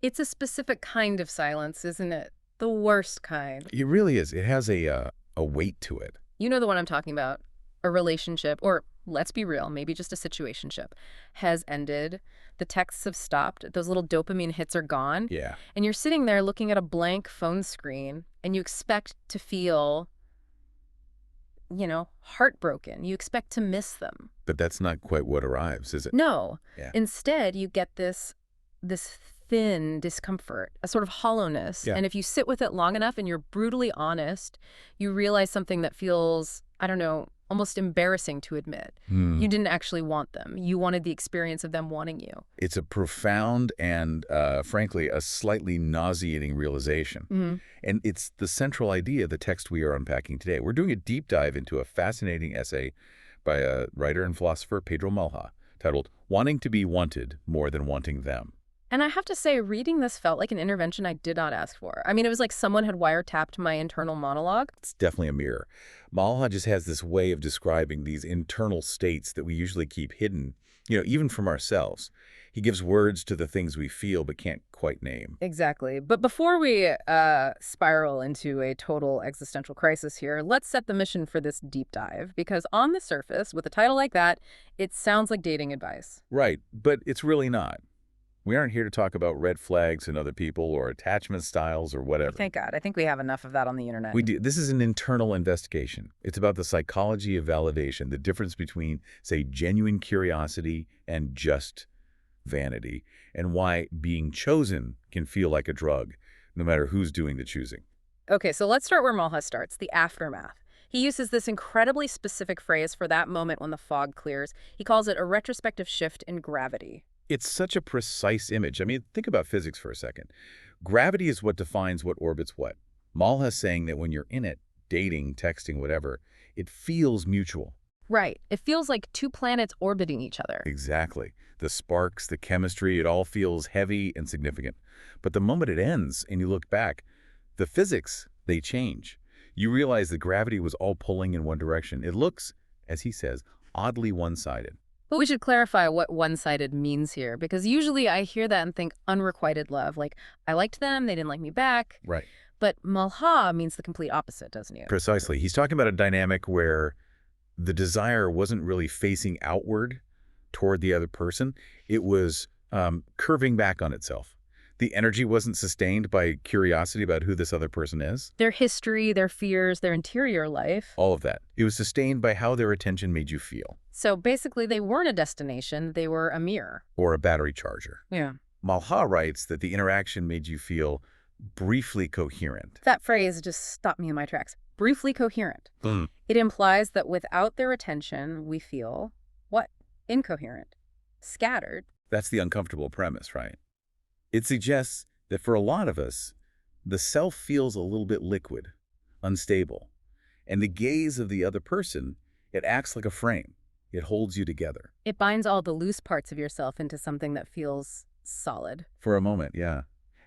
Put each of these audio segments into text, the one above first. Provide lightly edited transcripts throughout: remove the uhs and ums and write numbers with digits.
It's a specific kind of silence, isn't it? The worst kind. It really is. It has a weight to it. You know the one I'm talking about. A relationship, or let's be real, maybe just a situationship, has ended. The texts have stopped. Those little dopamine hits are gone. Yeah. And you're sitting there looking at a blank phone screen, and you expect to feel, heartbroken. You expect to miss them. But that's not quite what arrives, is it? No. Yeah. Instead, you get this thin discomfort, a sort of hollowness. Yeah. And if you sit with it long enough and you're brutally honest, you realize something that feels, I don't know, almost embarrassing to admit. You didn't actually want them. You wanted the experience of them wanting you. It's a profound and, frankly, a slightly nauseating realization. And it's the central idea of the text we are unpacking today. We're doing a deep dive into a fascinating essay by a writer and philosopher, Pedro Malha, titled Wanting to be Wanted More Than Wanting Them. And I have to say, reading this felt like an intervention I did not ask for. I mean, it was like someone had wiretapped my internal monologue. It's definitely a mirror. Malha just has this way of describing these internal states that we usually keep hidden, even from ourselves. He gives words to the things we feel but can't quite name. Exactly. But before we spiral into a total existential crisis here, let's set the mission for this deep dive. Because on the surface, with a title like that, it sounds like dating advice. Right, but it's really not. We aren't here to talk about red flags in other people or attachment styles or whatever. Thank God. I think we have enough of that on the internet. We do. This is an internal investigation. It's about the psychology of validation, the difference between, say, genuine curiosity and just vanity, and why being chosen can feel like a drug, no matter who's doing the choosing. Okay, so let's start where Malha starts, the aftermath. He uses this incredibly specific phrase for that moment when the fog clears. He calls it a retrospective shift in gravity. It's such a precise image. I mean, think about physics for a second. Gravity is what defines what orbits what. Malha's saying that when you're in it, dating, texting, whatever, it feels mutual. Right. It feels like two planets orbiting each other. Exactly. The sparks, the chemistry, it all feels heavy and significant. But the moment it ends and you look back, the physics, they change. You realize that gravity was all pulling in one direction. It looks, as he says, oddly one-sided. But we should clarify what one-sided means here, because usually I hear that and think unrequited love, like I liked them, they didn't like me back. Right. But Malha means the complete opposite, doesn't he? Precisely. He's talking about a dynamic where the desire wasn't really facing outward toward the other person. It was curving back on itself. The energy wasn't sustained by curiosity about who this other person is. Their history, their fears, their interior life. All of that. It was sustained by how their attention made you feel. So basically, they weren't a destination, they were a mirror. Or a battery charger. Yeah. Malha writes that the interaction made you feel briefly coherent. That phrase just stopped me in my tracks. Briefly coherent. It implies that without their attention, we feel, what? Incoherent. Scattered. That's the uncomfortable premise, right? It suggests that for a lot of us, the self feels a little bit liquid, unstable. And the gaze of the other person, it acts like a frame. It holds you together. It binds all the loose parts of yourself into something that feels solid. For a moment, yeah.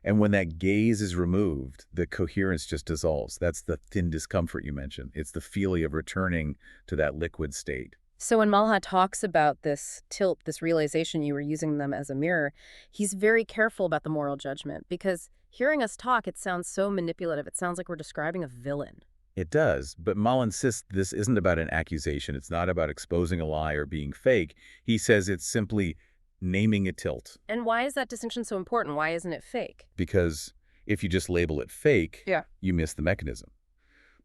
And when that gaze is removed, the coherence just dissolves. That's the thin discomfort you mentioned. It's the feeling of returning to that liquid state. So when Malha talks about this tilt, this realization you were using them as a mirror, he's very careful about the moral judgment, because hearing us talk, it sounds so manipulative. It sounds like we're describing a villain. It does, but Malha insists this isn't about an accusation. It's not about exposing a lie or being fake. He says it's simply naming a tilt. And why is that distinction so important? Why isn't it fake? Because if you just label it fake, you miss the mechanism.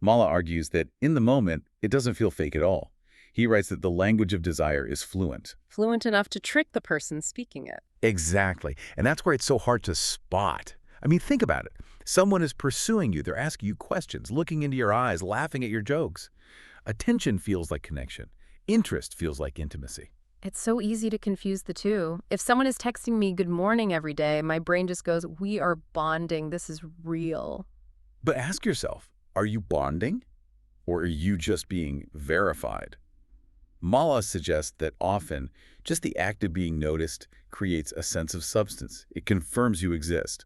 Malha argues that in the moment, it doesn't feel fake at all. He writes that the language of desire is fluent. Fluent enough to trick the person speaking it. Exactly. And that's where it's so hard to spot. I mean, think about it. Someone is pursuing you. They're asking you questions, looking into your eyes, laughing at your jokes. Attention feels like connection. Interest feels like intimacy. It's so easy to confuse the two. If someone is texting me good morning every day, my brain just goes, we are bonding. This is real. But ask yourself, are you bonding? Or are you just being verified? Malha suggests that often just the act of being noticed creates a sense of substance. It confirms you exist.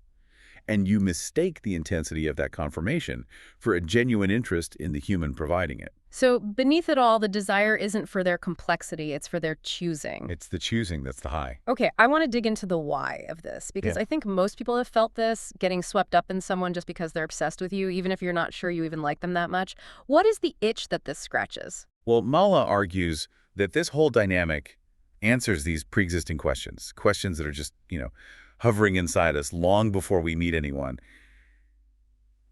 And you mistake the intensity of that confirmation for a genuine interest in the human providing it. So beneath it all, the desire isn't for their complexity, it's for their choosing. It's the choosing that's the high. Okay, I want to dig into the why of this because Yeah. I think most people have felt this, getting swept up in someone just because they're obsessed with you, even if you're not sure you even like them that much. What is the itch that this scratches? Well, Mala argues that this whole dynamic answers these pre-existing questions, questions that are just, hovering inside us long before we meet anyone.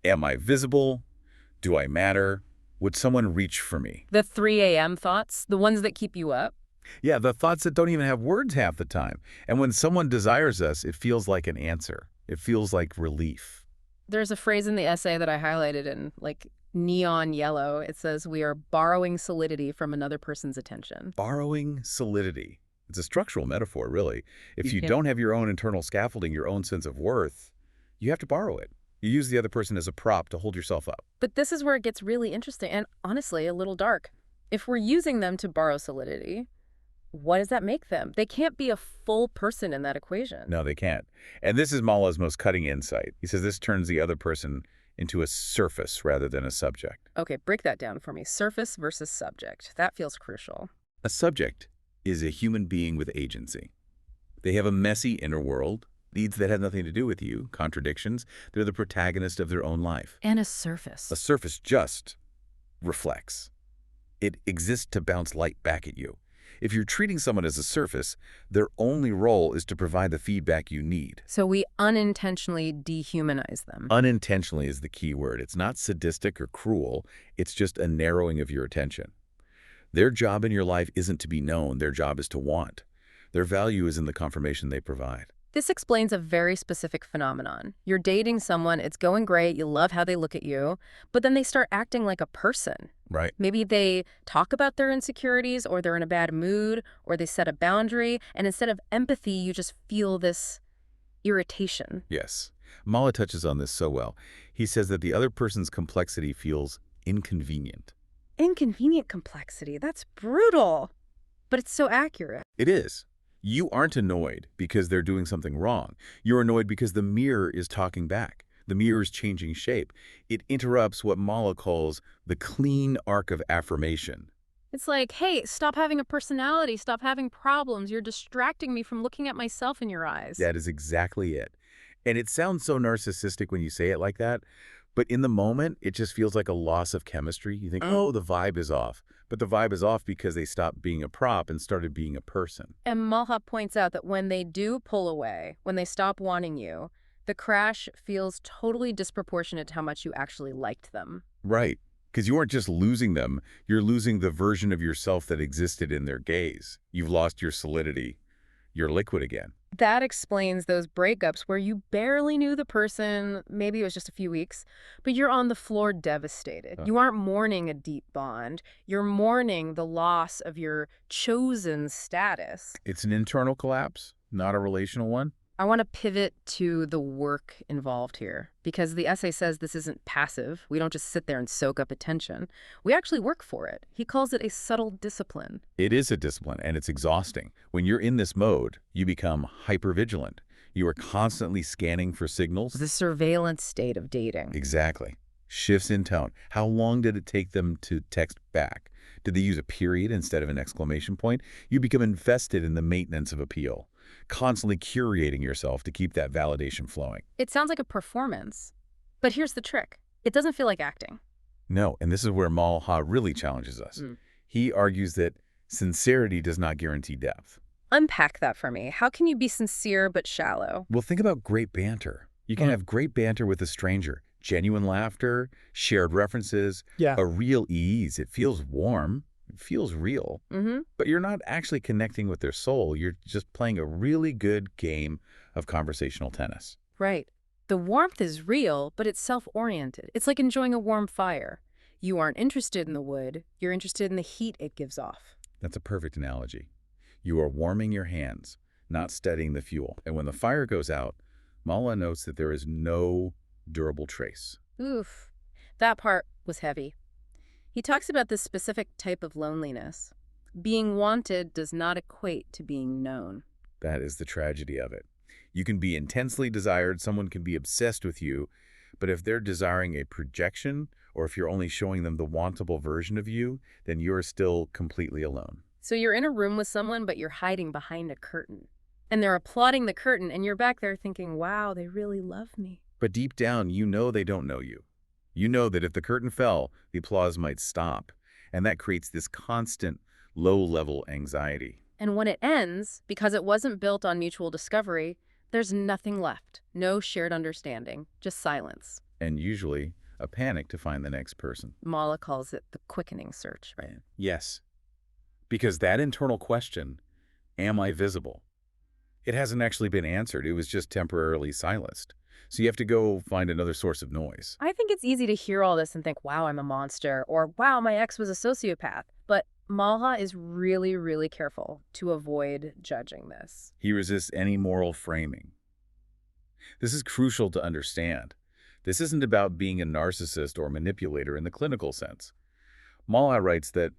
Am I visible? Do I matter? Would someone reach for me? The 3 a.m. thoughts, the ones that keep you up? Yeah, the thoughts that don't even have words half the time. And when someone desires us, it feels like an answer. It feels like relief. There's a phrase in the essay that I highlighted in like neon yellow. It says, we are borrowing solidity from another person's attention. Borrowing solidity. It's a structural metaphor, really. If you Yeah. don't have your own internal scaffolding, your own sense of worth, you have to borrow it. You use the other person as a prop to hold yourself up. But this is where it gets really interesting and honestly a little dark. If we're using them to borrow solidity, what does that make them? They can't be a full person in that equation. No, they can't. And this is Mala's most cutting insight. He says this turns the other person into a surface rather than a subject. Okay, break that down for me. Surface versus subject. That feels crucial. A subject is a human being with agency. They have a messy inner world, needs that have nothing to do with you, contradictions. They're the protagonist of their own life. And a surface. A surface just reflects. It exists to bounce light back at you. If you're treating someone as a surface, their only role is to provide the feedback you need. So we unintentionally dehumanize them. Unintentionally is the key word. It's not sadistic or cruel. It's just a narrowing of your attention. Their job in your life isn't to be known. Their job is to want. Their value is in the confirmation they provide. This explains a very specific phenomenon. You're dating someone, it's going great, you love how they look at you, but then they start acting like a person. Right. Maybe they talk about their insecurities, or they're in a bad mood, or they set a boundary, and instead of empathy, you just feel this irritation. Yes. Mala touches on this so well. He says that the other person's complexity feels inconvenient. Inconvenient complexity, that's brutal, but it's so accurate. It is. You aren't annoyed because they're doing something wrong. You're annoyed because the mirror is talking back. The mirror is changing shape. It interrupts what Mala calls the clean arc of affirmation. It's like, hey, stop having a personality, stop having problems. You're distracting me from looking at myself in your eyes. That is exactly it. And it sounds so narcissistic when you say it like that, but in the moment, it just feels like a loss of chemistry. You think, oh, the vibe is off. But the vibe is off because they stopped being a prop and started being a person. And Malha points out that when they do pull away, when they stop wanting you, the crash feels totally disproportionate to how much you actually liked them. Right. Because you aren't just losing them, you're losing the version of yourself that existed in their gaze. You've lost your solidity. You're liquid again. That explains those breakups where you barely knew the person, maybe it was just a few weeks, but you're on the floor devastated. You aren't mourning a deep bond. You're mourning the loss of your chosen status. It's an internal collapse, not a relational one. I want to pivot to the work involved here because the essay says this isn't passive. We don't just sit there and soak up attention. We actually work for it. He calls it a subtle discipline. It is a discipline, and it's exhausting. When you're in this mode, you become hypervigilant. You are constantly scanning for signals. The surveillance state of dating. Exactly. Shifts in tone. How long did it take them to text back? Did they use a period instead of an exclamation point? You become invested in the maintenance of appeal, constantly curating yourself to keep that validation flowing. It sounds like a performance. But here's the trick. It doesn't feel like acting. No, and this is where Malha really challenges us. He argues that sincerity does not guarantee depth. Unpack that for me. How can you be sincere but shallow? Well, think about great banter. You can have great banter with a stranger. Genuine laughter, shared references, a real ease. It feels warm. It feels real. But you're not actually connecting with their soul. You're just playing a really good game of conversational tennis. Right. The warmth is real, but it's self-oriented. It's like enjoying a warm fire. You aren't interested in the wood. You're interested in the heat it gives off. That's a perfect analogy. You are warming your hands, not studying the fuel. And when the fire goes out, Mala notes that there is no durable trace. Oof. That part was heavy. He talks about this specific type of loneliness. Being wanted does not equate to being known. That is the tragedy of it. You can be intensely desired, someone can be obsessed with you, but if they're desiring a projection or if you're only showing them the wantable version of you, then you're still completely alone. So you're in a room with someone, but you're hiding behind a curtain. And they're applauding the curtain, and you're back there thinking, wow, they really love me. But deep down, you know they don't know you. You know that if the curtain fell, the applause might stop, and that creates this constant, low-level anxiety. And when it ends, because it wasn't built on mutual discovery, there's nothing left. No shared understanding, just silence. And usually, a panic to find the next person. Mala calls it the quickening search, right? Yes. Because that internal question, am I visible? It hasn't actually been answered. It was just temporarily silenced. So you have to go find another source of noise. I think it's easy to hear all this and think, wow, I'm a monster, or wow, my ex was a sociopath. But Malha is really, really careful to avoid judging this. He resists any moral framing. This is crucial to understand. This isn't about being a narcissist or manipulator in the clinical sense. Malha writes that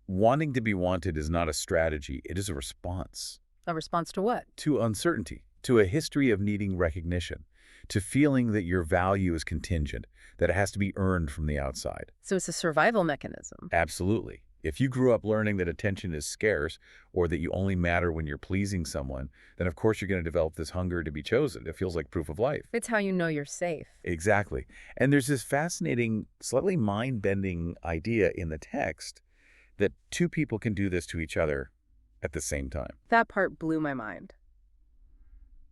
wanting to be wanted is not a strategy, it is a response. A response to what? To uncertainty, to a history of needing recognition, to feeling that your value is contingent, that it has to be earned from the outside. So it's a survival mechanism. Absolutely. If you grew up learning that attention is scarce or that you only matter when you're pleasing someone, then of course you're going to develop this hunger to be chosen. It feels like proof of life. It's how you know you're safe. Exactly. And there's this fascinating, slightly mind-bending idea in the text that two people can do this to each other at the same time. That part blew my mind.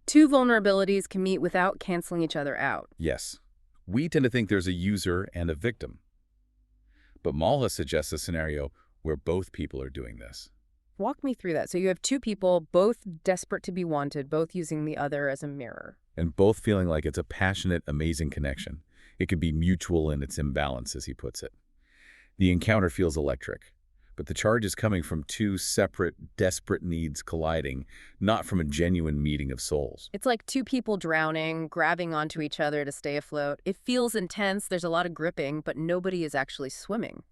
Two vulnerabilities can meet without canceling each other out. Yes. We tend to think there's a user and a victim. But Malha suggests a scenario where both people are doing this. Walk me through that. So you have two people, both desperate to be wanted, both using the other as a mirror. And both feeling like it's a passionate, amazing connection. It could be mutual in its imbalance, as he puts it. The encounter feels electric, but the charge is coming from two separate, desperate needs colliding, not from a genuine meeting of souls. It's like two people drowning, grabbing onto each other to stay afloat. It feels intense, there's a lot of gripping, but nobody is actually swimming.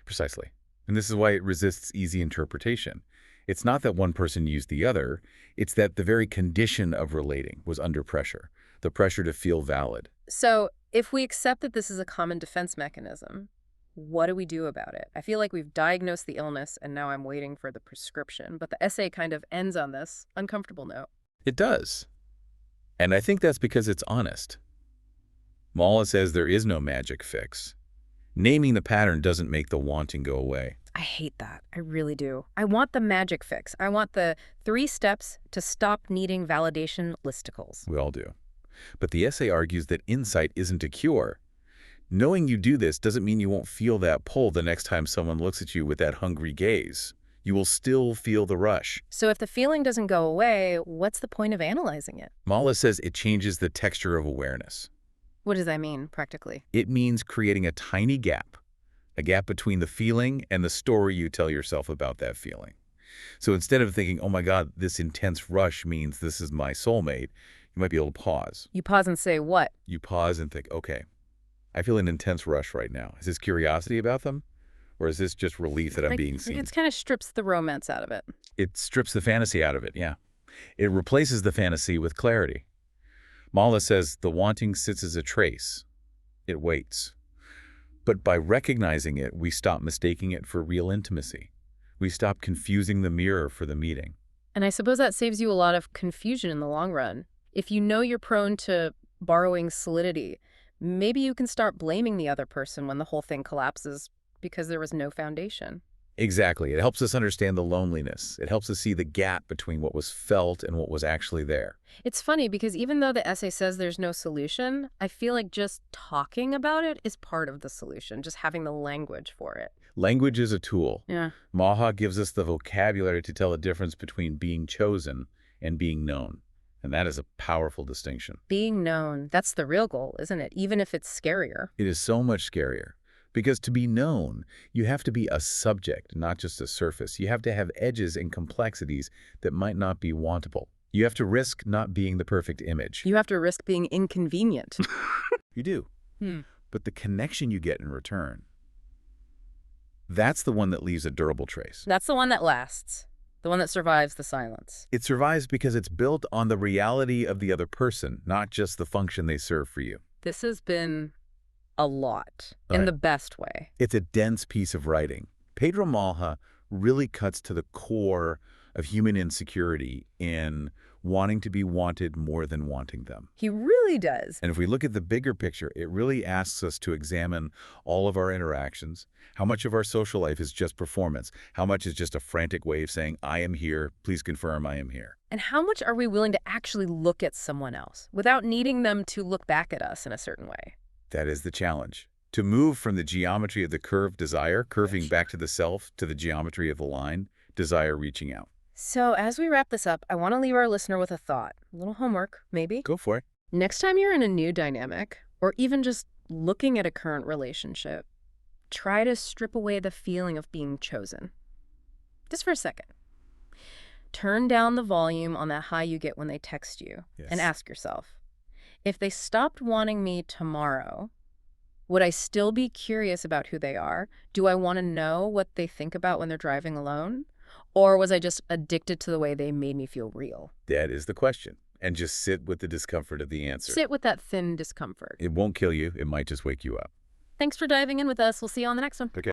Precisely. And this is why it resists easy interpretation. It's not that one person used the other, it's that the very condition of relating was under pressure, the pressure to feel valid. So if we accept that this is a common defense mechanism, what do we do about it? I feel like we've diagnosed the illness and now I'm waiting for the prescription, but the essay kind of ends on this uncomfortable note. It does. And I think that's because it's honest. Malha says there is no magic fix. Naming the pattern doesn't make the wanting go away. I hate that. I really do. I want the magic fix. I want the 3 steps to stop needing validation listicles. We all do. But the essay argues that insight isn't a cure. Knowing you do this doesn't mean you won't feel that pull the next time someone looks at you with that hungry gaze. You will still feel the rush. So if the feeling doesn't go away, what's the point of analyzing it? Malha says it changes the texture of awareness. What does that mean, practically? It means creating a tiny gap, a gap between the feeling and the story you tell yourself about that feeling. So instead of thinking, oh my God, this intense rush means this is my soulmate, you might be able to pause. You pause and say what? You pause and think, okay, I feel an intense rush right now. Is this curiosity about them? Or is this just relief that I'm being seen? It kind of strips the romance out of it. It strips the fantasy out of it, yeah. It replaces the fantasy with clarity. Malha says the wanting sits as a trace. It waits. But by recognizing it, we stop mistaking it for real intimacy. We stop confusing the mirror for the meeting. And I suppose that saves you a lot of confusion in the long run. If you know you're prone to borrowing solidity, maybe you can start blaming the other person when the whole thing collapses because there was no foundation. Exactly. It helps us understand the loneliness. It helps us see the gap between what was felt and what was actually there. It's funny because even though the essay says there's no solution, I feel like just talking about it is part of the solution, just having the language for it. Language is a tool. Yeah. Malha gives us the vocabulary to tell the difference between being chosen and being known. And that is a powerful distinction. Being known, that's the real goal, isn't it? Even if it's scarier. It is so much scarier. Because to be known, you have to be a subject, not just a surface. You have to have edges and complexities that might not be wantable. You have to risk not being the perfect image. You have to risk being inconvenient. You do. But the connection you get in return, that's the one that leaves a durable trace. That's the one that lasts. The one that survives the silence. It survives because it's built on the reality of the other person, not just the function they serve for you. This has been a lot, All in right. the best way. It's a dense piece of writing. Pedro Malha really cuts to the core of human insecurity in wanting to be wanted more than wanting them. He really does. And if we look at the bigger picture, it really asks us to examine all of our interactions, how much of our social life is just performance, how much is just a frantic way of saying, I am here, please confirm I am here. And how much are we willing to actually look at someone else without needing them to look back at us in a certain way? That is the challenge. To move from the geometry of the curved desire, curving back to the self, to the geometry of the line, desire reaching out. So as we wrap this up, I want to leave our listener with a thought. A little homework, maybe. Go for it. Next time you're in a new dynamic, or even just looking at a current relationship, try to strip away the feeling of being chosen. Just for a second. Turn down the volume on that high you get when they text you, and Yes. ask yourself, if they stopped wanting me tomorrow, would I still be curious about who they are? Do I want to know what they think about when they're driving alone? Or was I just addicted to the way they made me feel real? That is the question. And just sit with the discomfort of the answer. Sit with that thin discomfort. It won't kill you. It might just wake you up. Thanks for diving in with us. We'll see you on the next one. Okay.